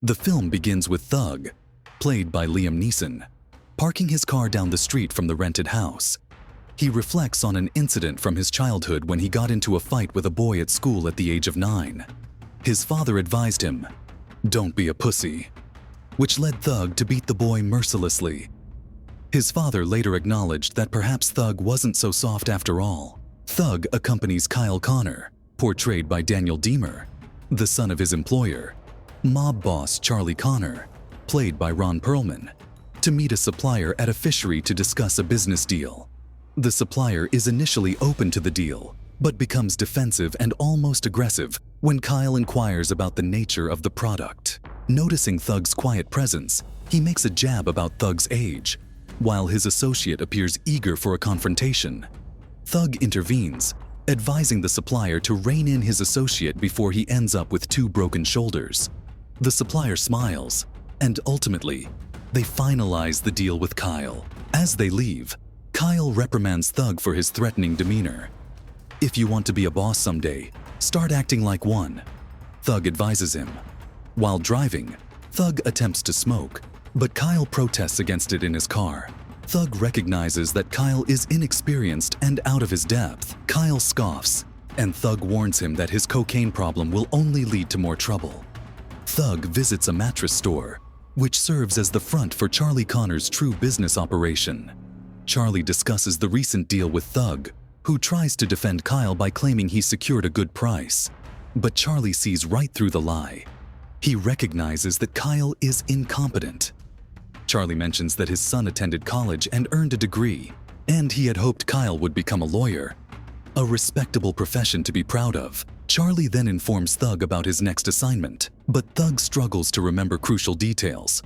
The film begins with Thug, played by Liam Neeson, parking his car down the street from the rented house. He reflects on an incident from his childhood when he got into a fight with a boy at school at the age of 9. His father advised him, "Don't be a pussy," which led Thug to beat the boy mercilessly. His father later acknowledged that perhaps Thug wasn't so soft after all. Thug accompanies Kyle Connor, portrayed by Daniel Deemer, the son of his employer, mob boss Charlie Connor, played by Ron Perlman, to meet a supplier at a fishery to discuss a business deal. The supplier is initially open to the deal, but becomes defensive and almost aggressive when Kyle inquires about the nature of the product. Noticing Thug's quiet presence, he makes a jab about Thug's age, while his associate appears eager for a confrontation. Thug intervenes, advising the supplier to rein in his associate before he ends up with 2 broken shoulders. The supplier smiles, and ultimately, they finalize the deal with Kyle. As they leave, Kyle reprimands Thug for his threatening demeanor. "If you want to be a boss someday, start acting like one," Thug advises him. While driving, Thug attempts to smoke, but Kyle protests against it in his car. Thug recognizes that Kyle is inexperienced and out of his depth. Kyle scoffs, and Thug warns him that his cocaine problem will only lead to more trouble. Thug visits a mattress store, which serves as the front for Charlie Connor's true business operation. Charlie discusses the recent deal with Thug, who tries to defend Kyle by claiming he secured a good price. But Charlie sees right through the lie. He recognizes that Kyle is incompetent. Charlie mentions that his son attended college and earned a degree, and he had hoped Kyle would become a lawyer, a respectable profession to be proud of. Charlie then informs Thug about his next assignment, but Thug struggles to remember crucial details.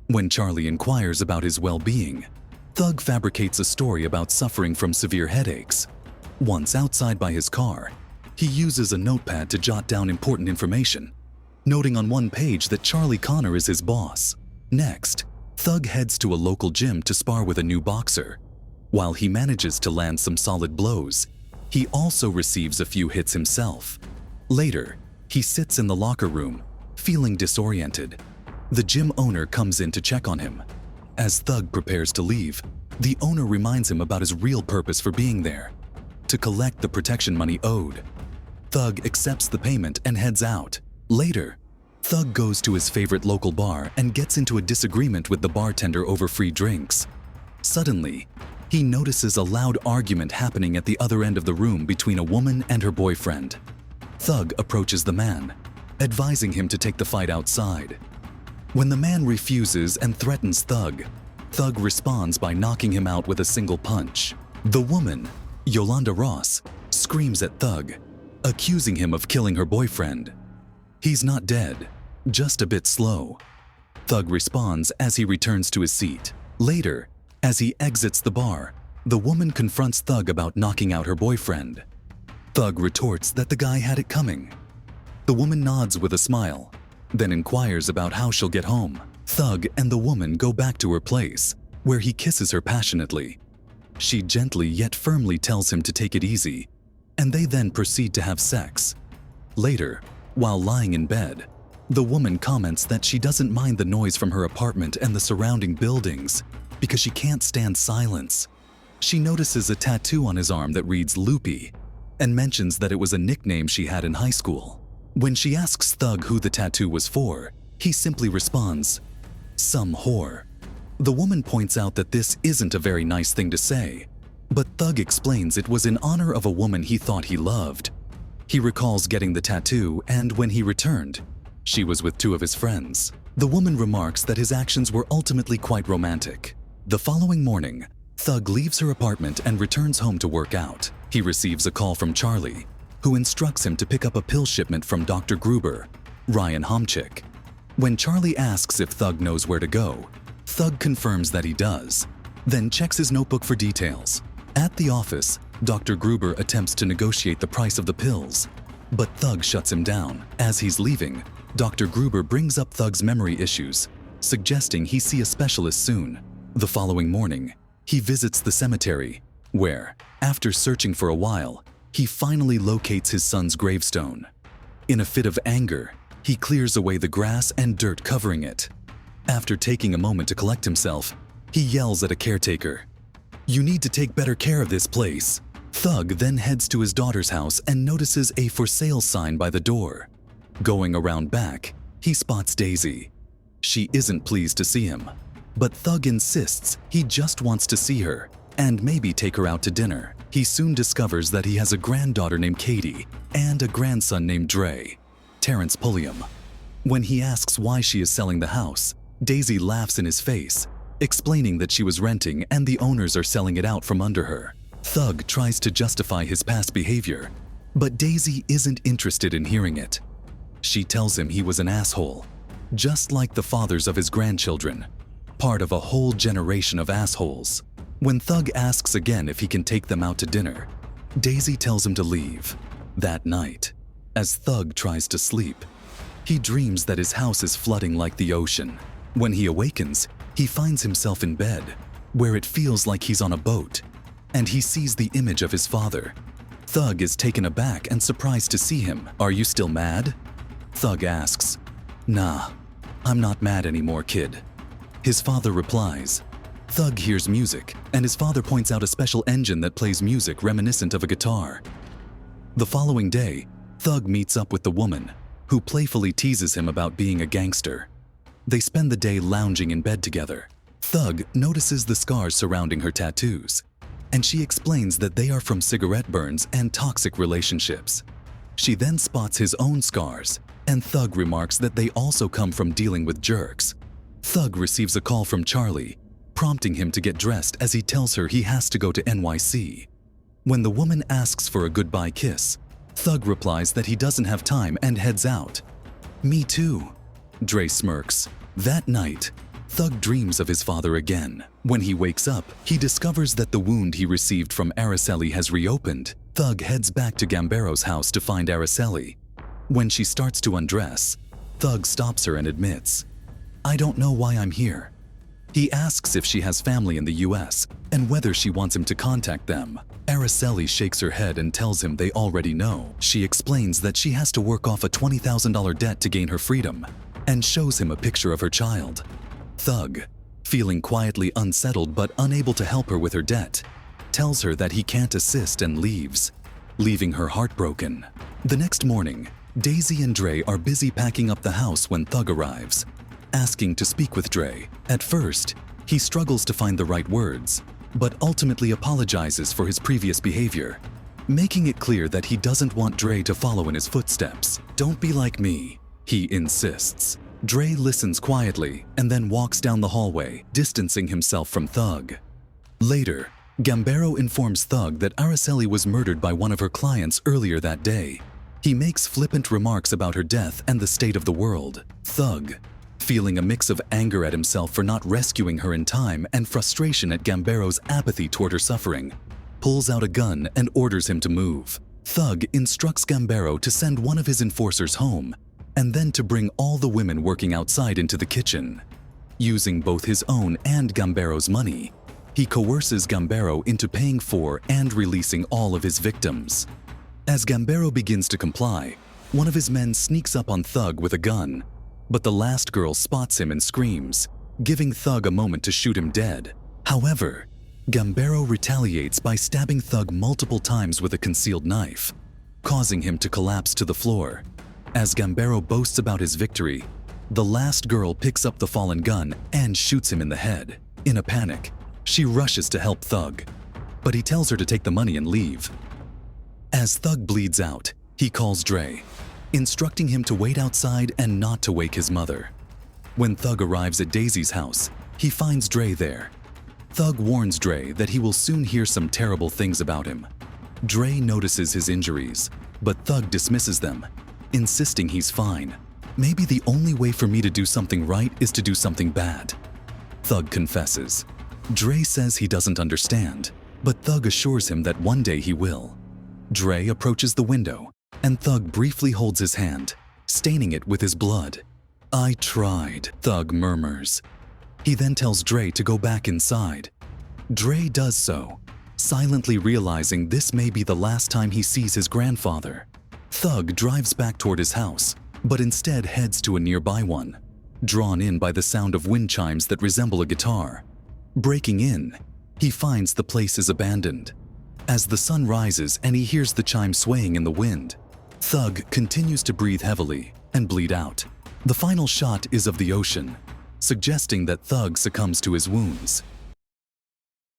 When Charlie inquires about his well-being, Thug fabricates a story about suffering from severe headaches. Once outside by his car, he uses a notepad to jot down important information, noting on one page that Charlie Connor is his boss. Next, Thug heads to a local gym to spar with a new boxer. While he manages to land some solid blows, he also receives a few hits himself. Later, he sits in the locker room, feeling disoriented. The gym owner comes in to check on him. As Thug prepares to leave, the owner reminds him about his real purpose for being there: to collect the protection money owed. Thug accepts the payment and heads out. Later, Thug goes to his favorite local bar and gets into a disagreement with the bartender over free drinks. Suddenly, he notices a loud argument happening at the other end of the room between a woman and her boyfriend. Thug approaches the man, advising him to take the fight outside. When the man refuses and threatens Thug, Thug responds by knocking him out with a single punch. The woman, Yolanda Ross, screams at Thug, accusing him of killing her boyfriend. He's not dead, just a bit slow. Thug responds as he returns to his seat. Later, as he exits the bar, the woman confronts Thug about knocking out her boyfriend. Thug retorts that the guy had it coming. The woman nods with a smile, then inquires about how she'll get home. Thug and the woman go back to her place, where he kisses her passionately. She gently yet firmly tells him to take it easy, and they then proceed to have sex. Later, while lying in bed, the woman comments that she doesn't mind the noise from her apartment and the surrounding buildings because she can't stand silence. She notices a tattoo on his arm that reads Loopy and mentions that it was a nickname she had in high school. When she asks Thug who the tattoo was for, he simply responds, "Some whore." The woman points out that this isn't a very nice thing to say, but Thug explains it was in honor of a woman he thought he loved. He recalls getting the tattoo, and when he returned, she was with 2 of his friends. The woman remarks that his actions were ultimately quite romantic. The following morning, Thug leaves her apartment and returns home to work out. He receives a call from Charlie, who instructs him to pick up a pill shipment from Dr. Gruber, Ryan Homchick. When Charlie asks if Thug knows where to go, Thug confirms that he does, then checks his notebook for details. At the office, Dr. Gruber attempts to negotiate the price of the pills, but Thug shuts him down. As he's leaving, Dr. Gruber brings up Thug's memory issues, suggesting he see a specialist soon. The following morning, he visits the cemetery, where, after searching for a while, he finally locates his son's gravestone. In a fit of anger, He clears away the grass and dirt covering it. After taking a moment to collect himself, he yells at a caretaker, "You need to take better care of this place." Thug then heads to his daughter's house and notices a for sale sign by the door. Going around back, he spots Daisy. She isn't pleased to see him, but Thug insists he just wants to see her and maybe take her out to dinner. He soon discovers that he has a granddaughter named Katie and a grandson named Dre, Terrence Pulliam. When he asks why she is selling the house, Daisy laughs in his face, explaining that she was renting and the owners are selling it out from under her. Thug tries to justify his past behavior, but Daisy isn't interested in hearing it. She tells him he was an asshole, just like the fathers of his grandchildren, part of a whole generation of assholes. When Thug asks again if he can take them out to dinner, Daisy tells him to leave. That night, as Thug tries to sleep, he dreams that his house is flooding like the ocean. When he awakens, he finds himself in bed, where it feels like he's on a boat, and he sees the image of his father. Thug is taken aback and surprised to see him. "Are you still mad?" Thug asks. "Nah, I'm not mad anymore, kid." His father replies. Thug hears music, and his father points out a special engine that plays music reminiscent of a guitar. The following day, Thug meets up with the woman, who playfully teases him about being a gangster. They spend the day lounging in bed together. Thug notices the scars surrounding her tattoos, and she explains that they are from cigarette burns and toxic relationships. She then spots his own scars, and Thug remarks that they also come from dealing with jerks. Thug receives a call from Charlie, prompting him to get dressed as he tells her he has to go to NYC. When the woman asks for a goodbye kiss, Thug replies that he doesn't have time and heads out. "Me too," Dre smirks. That night, Thug dreams of his father again. When he wakes up, he discovers that the wound he received from Araceli has reopened. Thug heads back to Gambero's house to find Araceli. When she starts to undress, Thug stops her and admits, "I don't know why I'm here." He asks if she has family in the US and whether she wants him to contact them. Araceli shakes her head and tells him they already know. She explains that she has to work off a $20,000 debt to gain her freedom and shows him a picture of her child. Thug, feeling quietly unsettled but unable to help her with her debt, tells her that he can't assist and leaves, leaving her heartbroken. The next morning, Daisy and Dre are busy packing up the house when Thug arrives, asking to speak with Dre. At first, he struggles to find the right words, but ultimately apologizes for his previous behavior, making it clear that he doesn't want Dre to follow in his footsteps. "Don't be like me," he insists. Dre listens quietly and then walks down the hallway, distancing himself from Thug. Later, Gambero informs Thug that Araceli was murdered by one of her clients earlier that day. He makes flippant remarks about her death and the state of the world. Thug, feeling a mix of anger at himself for not rescuing her in time and frustration at Gambero's apathy toward her suffering, pulls out a gun and orders him to move. Thug instructs Gambero to send one of his enforcers home and then to bring all the women working outside into the kitchen. Using both his own and Gambero's money, he coerces Gambero into paying for and releasing all of his victims. As Gambero begins to comply, one of his men sneaks up on Thug with a gun, but the last girl spots him and screams, giving Thug a moment to shoot him dead. However, Gambero retaliates by stabbing Thug multiple times with a concealed knife, causing him to collapse to the floor. As Gambero boasts about his victory, the last girl picks up the fallen gun and shoots him in the head. In a panic, she rushes to help Thug, but he tells her to take the money and leave. As Thug bleeds out, he calls Dre, instructing him to wait outside and not to wake his mother. When Thug arrives at Daisy's house, he finds Dre there. Thug warns Dre that he will soon hear some terrible things about him. Dre notices his injuries, but Thug dismisses them, insisting he's fine. "Maybe the only way for me to do something right is to do something bad," Thug confesses. Dre says he doesn't understand, but Thug assures him that one day he will. Dre approaches the window, and Thug briefly holds his hand, staining it with his blood. "I tried," Thug murmurs. He then tells Dre to go back inside. Dre does so, silently realizing this may be the last time he sees his grandfather. Thug drives back toward his house, but instead heads to a nearby one, drawn in by the sound of wind chimes that resemble a guitar. Breaking in, he finds the place is abandoned. As the sun rises and he hears the chime swaying in the wind, Thug continues to breathe heavily and bleed out. The final shot is of the ocean, suggesting that Thug succumbs to his wounds.